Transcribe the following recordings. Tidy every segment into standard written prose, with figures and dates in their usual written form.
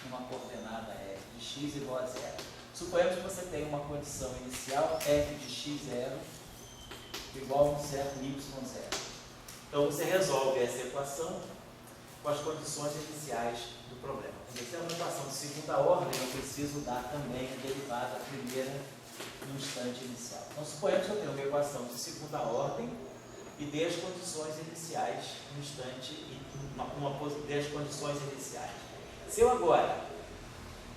uma coordenada f de x igual a 0. Suponhamos que você tem uma condição inicial f de x0 igual a um certo y0. Então você resolve essa equação com as condições iniciais do problema. Se é uma equação de segunda ordem, eu preciso dar também a derivada primeira no instante inicial. Então suponhamos que eu tenho uma equação de segunda ordem e dê as condições iniciais no instante dê as condições iniciais. Se eu agora,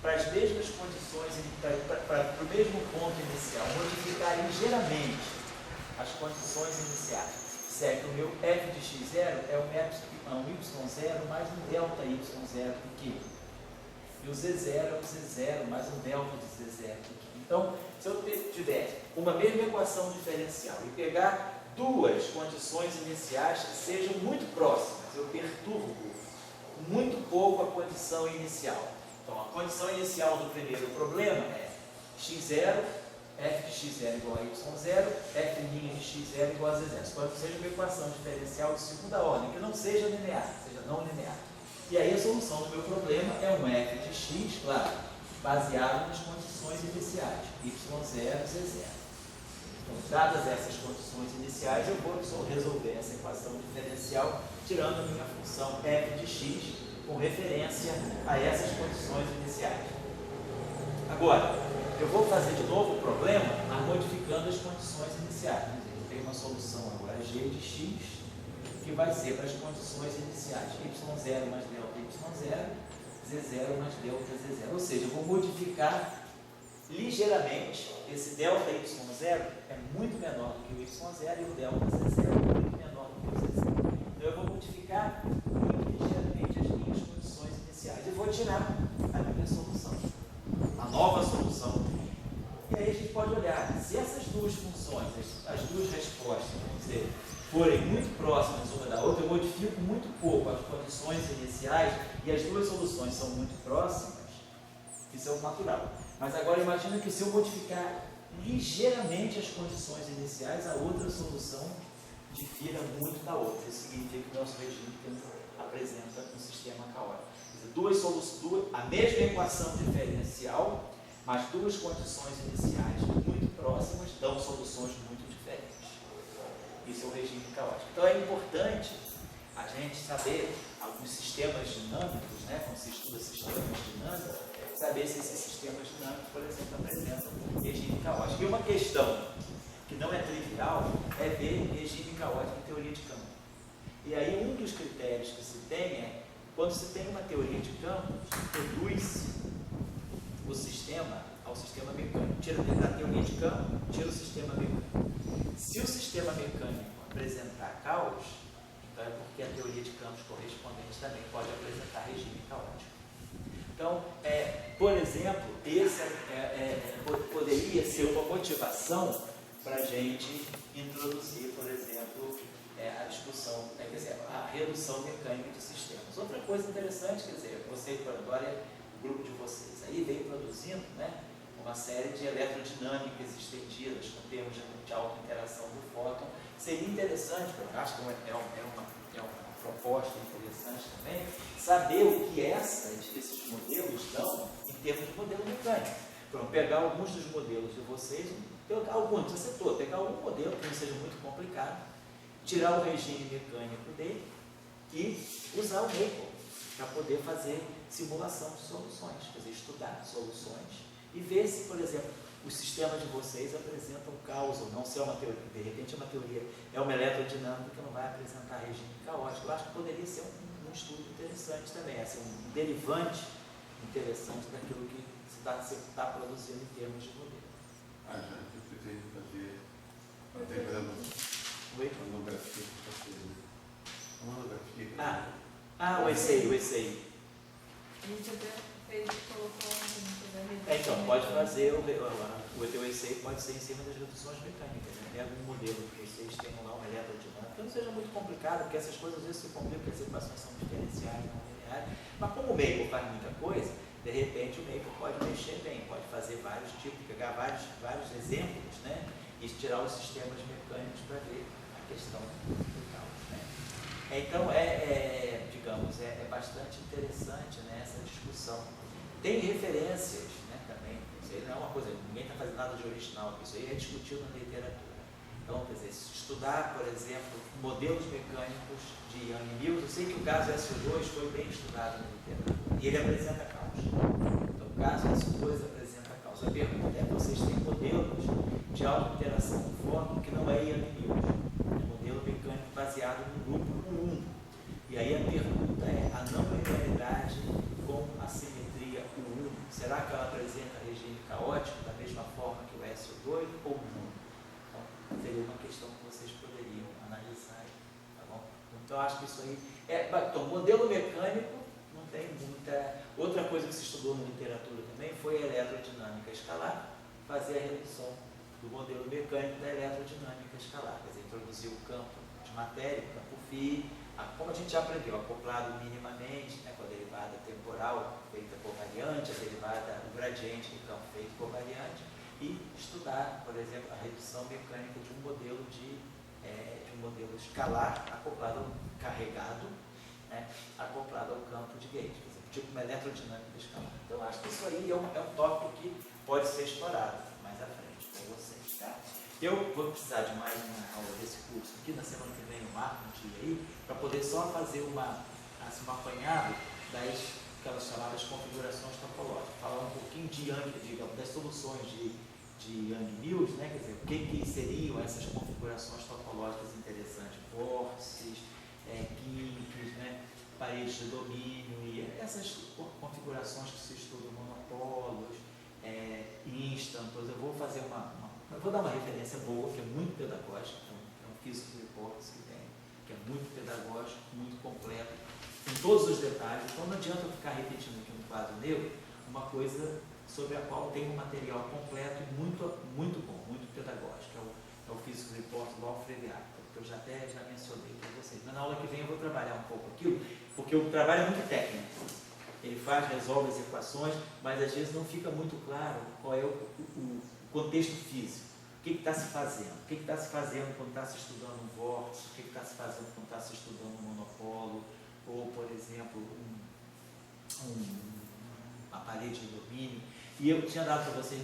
para as mesmas condições, para o mesmo ponto inicial, modificar ligeiramente as condições iniciais, se é que o meu f de x0 é um y0 mais um delta y0 pequeno. E o z0 é um z0 mais um delta de z0 pequeno. Então, se eu tiver uma mesma equação diferencial e pegar duas condições iniciais que sejam muito próximas, eu perturbo muito pouco a condição inicial. Então, a condição inicial do primeiro problema é x0, f de x0 igual a y0, f' de x0 igual a z0. Suponho que seja uma equação diferencial de segunda ordem, que não seja linear, seja não linear. E aí a solução do meu problema é um f de x, claro, baseado nas condições iniciais, y0, z0. Então, dadas essas condições iniciais, eu vou resolver essa equação diferencial, tirando a minha função f de x com referência a essas condições iniciais. Agora, eu vou fazer de novo o problema, mas modificando as condições iniciais. Eu tenho uma solução agora, g de x, que vai ser para as condições iniciais, y0 mais delta y0, z0 mais delta z0. Ou seja, eu vou modificar ligeiramente. Esse delta y0 é muito menor do que o y0 e o delta z0 é muito menor do que o z0. Então eu vou modificar muito ligeiramente as minhas condições iniciais e vou tirar a minha solução, a nova solução. E aí a gente pode olhar, se essas duas funções, as duas respostas, vamos dizer, forem muito próximas uma da outra, eu modifico muito pouco as condições iniciais e as duas soluções são muito próximas, isso é o natural. Mas agora imagina que se eu modificar ligeiramente as condições iniciais, a outra solução difira muito da outra. Isso significa que o nosso regime apresenta um sistema caótico. A mesma equação diferencial, mas duas condições iniciais muito próximas dão soluções muito diferentes. Isso é o regime caótico. Então é importante a gente saber alguns sistemas dinâmicos, né? Quando se estuda sistemas dinâmicos, saber se esses sistemas dinâmicos, por exemplo, apresentam regime caótico. E uma questão que não é trivial é ver regime caótico em teoria de campo. E aí um dos critérios que se tem é, quando se tem uma teoria de campo, reduz o sistema ao sistema mecânico. Tira da teoria de campo, tira o sistema mecânico. Se o sistema mecânico apresentar caos, então é porque a teoria de campos correspondente também pode apresentar regime caótico. Então, por exemplo, esse poderia ser uma motivação para a gente introduzir, por exemplo, a discussão, quer dizer, a redução mecânica de sistemas. Outra coisa interessante, quer dizer, você, agora, o grupo de vocês aí vem produzindo, né, uma série de eletrodinâmicas estendidas com termos de auto-interação do fóton. Seria interessante, eu acho que é uma proposta interessante também, saber o que esses modelos dão em termos de modelo mecânico. Então, pegar alguns dos modelos de vocês, alguns, não ser todo, pegar algum modelo que não seja muito complicado, tirar o regime mecânico dele e usar o Maple para poder fazer simulação de soluções, quer dizer, estudar soluções e ver se, por exemplo, os sistemas de vocês apresentam caos ou não, se é uma teoria, de repente uma teoria é uma eletrodinâmica que não vai apresentar regime caótico. Eu acho que poderia ser um estudo interessante também, assim, um derivante interessante daquilo que se está produzindo em termos de modelo. Já eu pretendo fazer monografia para fazer uma monografia. O ECI. A gente até colocou um link da rede. Então, pode fazer o teu ECI pode ser em cima das reduções mecânicas, né? Pega um modelo que vocês tenham lá, uma eletrodinâmica, que não seja muito complicado, porque essas coisas às vezes se complicam, porque as equações são diferenciais, não lineares, mas como o Maple faz muita coisa, de repente o Maple pode mexer bem, pode fazer vários tipos, pegar vários exemplos, né? E tirar os sistemas mecânicos para ver a questão do caos, né? Então, digamos, é bastante interessante, né, essa discussão. Tem referências, né, também, isso aí não é uma coisa, ninguém está fazendo nada de original, isso aí é discutido na literatura. Então, quer dizer, estudar, por exemplo, modelos mecânicos de Young e Mills, eu sei que o caso SO2 foi bem estudado na literatura, e ele apresenta caos. Então, o caso SO2 apresenta caos. A pergunta é: vocês têm modelos de auto-interação com fórmula que não é Young e Mills, é modelo mecânico baseado no grupo 1. E aí a pergunta é: a não linearidade com a simetria 1, será que ela apresenta regime caótico da mesma forma que o SO2 ou não? Então, seria uma questão que vocês poderiam analisar, tá bom? Então, eu acho que isso aí então, modelo mecânico não tem muita. Outra coisa que se estudou na literatura também foi a eletrodinâmica escalar, fazer a redução do modelo mecânico da eletrodinâmica escalar, quer dizer, introduzir o campo de matéria, o campo φ, como a gente já aprendeu, acoplado minimamente, né, com a derivada temporal feita covariante, a derivada, o gradiente do campo feito covariante, e estudar, por exemplo, a redução mecânica de um modelo escalar acoplado carregado, né, acoplado ao campo de gauge, por exemplo, tipo uma eletrodinâmica escalar. Então, eu acho que isso aí é um tópico que pode ser explorado mais à frente com vocês, tá? Eu vou precisar de mais uma aula desse curso aqui, na semana que vem eu marco um dia aí, para poder só fazer um apanhado aquelas chamadas configurações topológicas, falar um pouquinho das soluções de Young-Mills, né? Quer dizer, o que seriam essas configurações topológicas interessantes, vórtices, químicos, né? Paredes de domínio, e essas configurações que se estudam, monopolos, instantos. Eu vou fazer eu vou dar uma referência boa, que é muito pedagógica, é um Physics Reports que é muito pedagógico, muito completo, com todos os detalhes. Então não adianta eu ficar repetindo aqui no quadro negro uma coisa sobre a qual tem um material completo e muito, muito bom, muito pedagógico. É o Physics Report do Alfred Apple, que eu já mencionei para vocês. Mas na aula que vem eu vou trabalhar um pouco aquilo, porque o trabalho é muito técnico. Ele resolve as equações, mas às vezes não fica muito claro qual é o contexto físico. O que está se fazendo? O que está se fazendo quando está se estudando um vórtice? O que está se fazendo quando está se estudando um monopolo? Ou, por exemplo, uma parede de domínio. E eu tinha dado para vocês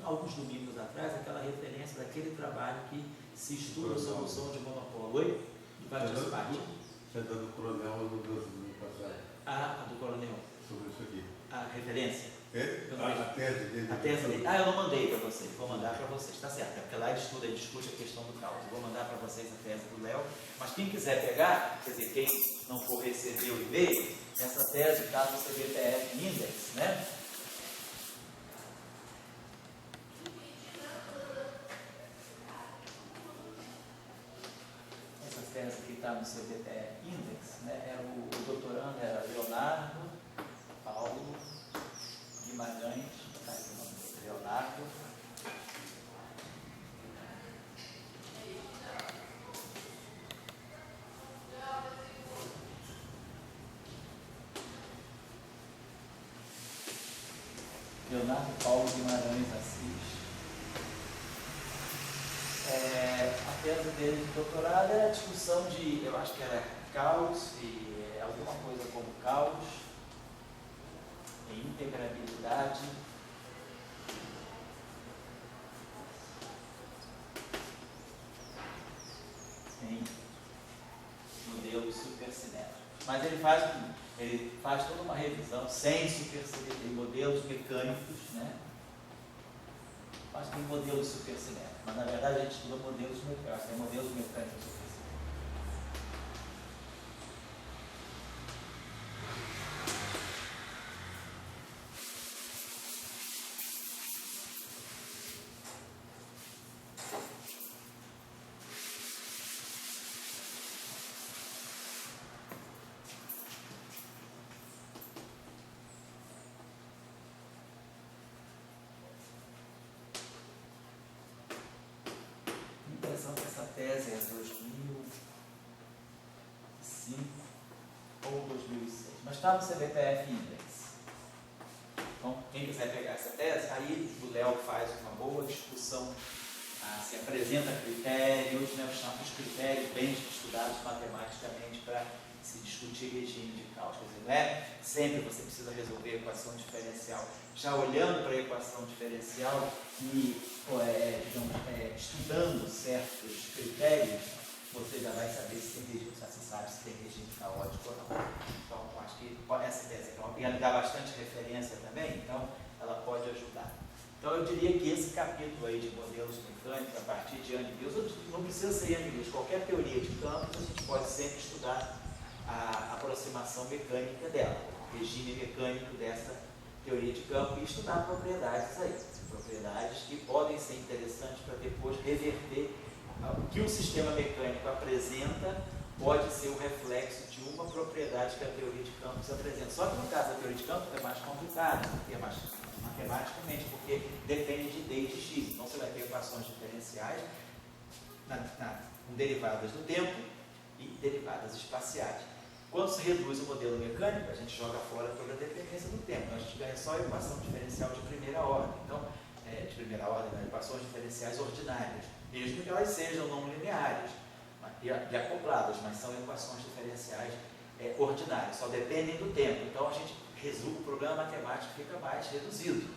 alguns domingos atrás, aquela referência daquele trabalho que se estuda a solução de monopolo. Oi? De Batispati. Você é do Coronel do passado. A do Coronel. Sobre isso aqui. A referência? A tese dele. A tese dele. Eu não mandei para vocês, vou mandar para vocês, está certo, porque lá ele estuda e discute a questão do caos. Vou mandar para vocês a tese do Léo, mas quem quiser pegar, quer dizer, quem não for receber o e-mail, essa tese está no CBTF Index, né? Essa tese que está no CBTF Index, né? O doutorando era Leonardo Paulo Guimarães, tá aqui o nome dele, Leonardo Paulo Guimarães Assis. A tese dele de doutorado era a discussão eu acho que era caos, e alguma coisa como caos, integrabilidade, em modelos supersimétricos. Mas ele faz toda uma revisão sem supersimétrica, em modelos mecânicos, né? Mas tem modelos supersimétricos, mas na verdade a gente estuda modelos mecânicos, tem modelos mecânicos supersimétricos. Essa tese é 2005 ou 2006, mas está no CBTF Index. Então, quem quiser pegar essa tese, aí o Léo faz uma boa discussão, se apresenta critérios, né, os critérios bem estudados matematicamente para se discutir regime de cálculo. Quer dizer, não é sempre você precisa resolver a equação diferencial. Já olhando para a equação diferencial e estudando certos critérios, você já vai saber se tem regime, já se sabe se tem regime caótico ou não. Então, acho que essa tese aqui, ela dá bastante referência também, então ela pode ajudar. Então, eu diria que esse capítulo aí de modelos mecânicos, a partir de Young-Mills, não precisa ser Young-Mills, qualquer teoria de campos, a gente pode sempre estudar a aproximação mecânica dela, o regime mecânico dessa teoria de campo e estudar propriedades aí, propriedades que podem ser interessantes para depois reverter o que o sistema mecânico apresenta pode ser o reflexo de uma propriedade que a teoria de campos apresenta. Só que no caso da teoria de campos é mais complicado, matematicamente, porque depende de d e de x. Então você vai ter equações diferenciais com derivadas do tempo e derivadas espaciais. Quando se reduz o modelo mecânico, a gente joga fora toda a dependência do tempo. Então, a gente ganha só a equação diferencial de primeira ordem. Então, de primeira ordem, equações diferenciais ordinárias, mesmo que elas sejam não lineares e acopladas, mas são equações diferenciais ordinárias, só dependem do tempo. Então, a gente resume, o problema matemático fica mais reduzido.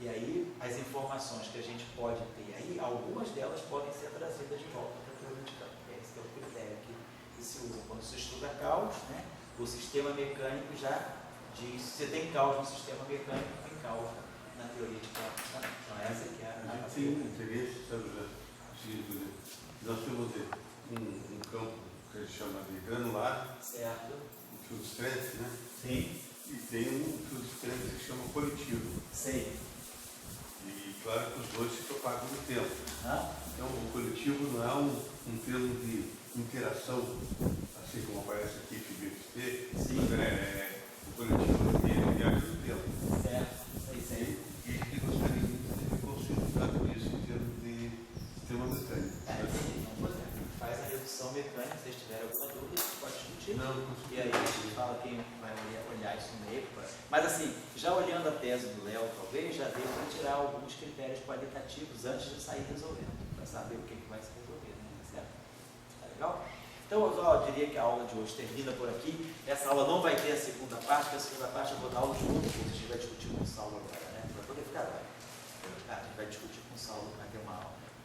E aí, as informações que a gente pode ter aí, algumas delas podem ser trazidas de volta para a teoria de campo. Esse é o critério aqui que se usa quando se estuda caos, né? O sistema mecânico já diz, se tem caos no sistema mecânico, tem caos na teoria de campo. Então, essa aqui é a tem um interesse, sabe, nós temos um campo que a gente chama de granular, certo? um field strength, né? Sim. E tem um field strength que se chama coletivo. Sim. E claro que os dois se propagam no tempo. Então o coletivo não é um termo de interação, assim como aparece aqui FBXT, mas o coletivo ele viaja no tempo. Certo. Sei. E a gente gostaria de qual o significado disso em termos de sistema mecânico. Então, por exemplo, faz a redução mecânica, se vocês tiverem alguma dúvida, a gente pode discutir. Não. E aí a gente fala quem vai olhar isso no meio. Mas assim, já olhando a tese do Léo, talvez já dê para tirar alguns critérios qualitativos antes de sair resolvendo, para saber o que vai se resolver, né? Certo? Tá legal? Então, eu diria que a aula de hoje termina por aqui. Essa aula não vai ter a segunda parte, porque a segunda parte eu vou dar aula de outro curso. A gente vai discutir com o Saulo agora, né? Para poder ficar lá. A gente vai discutir com o Saulo, vai ter uma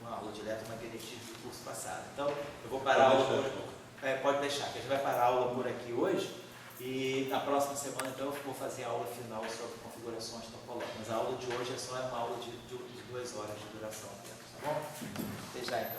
aula direta, uma diretriz do curso passado. Então, eu vou parar a aula por aqui. Pode deixar, que a gente vai parar a aula por aqui hoje. E na próxima semana, então, eu vou fazer a aula final sobre configurações topológicas. Mas a aula de hoje é só uma aula de 2 horas de duração. Tá bom? Até já, então.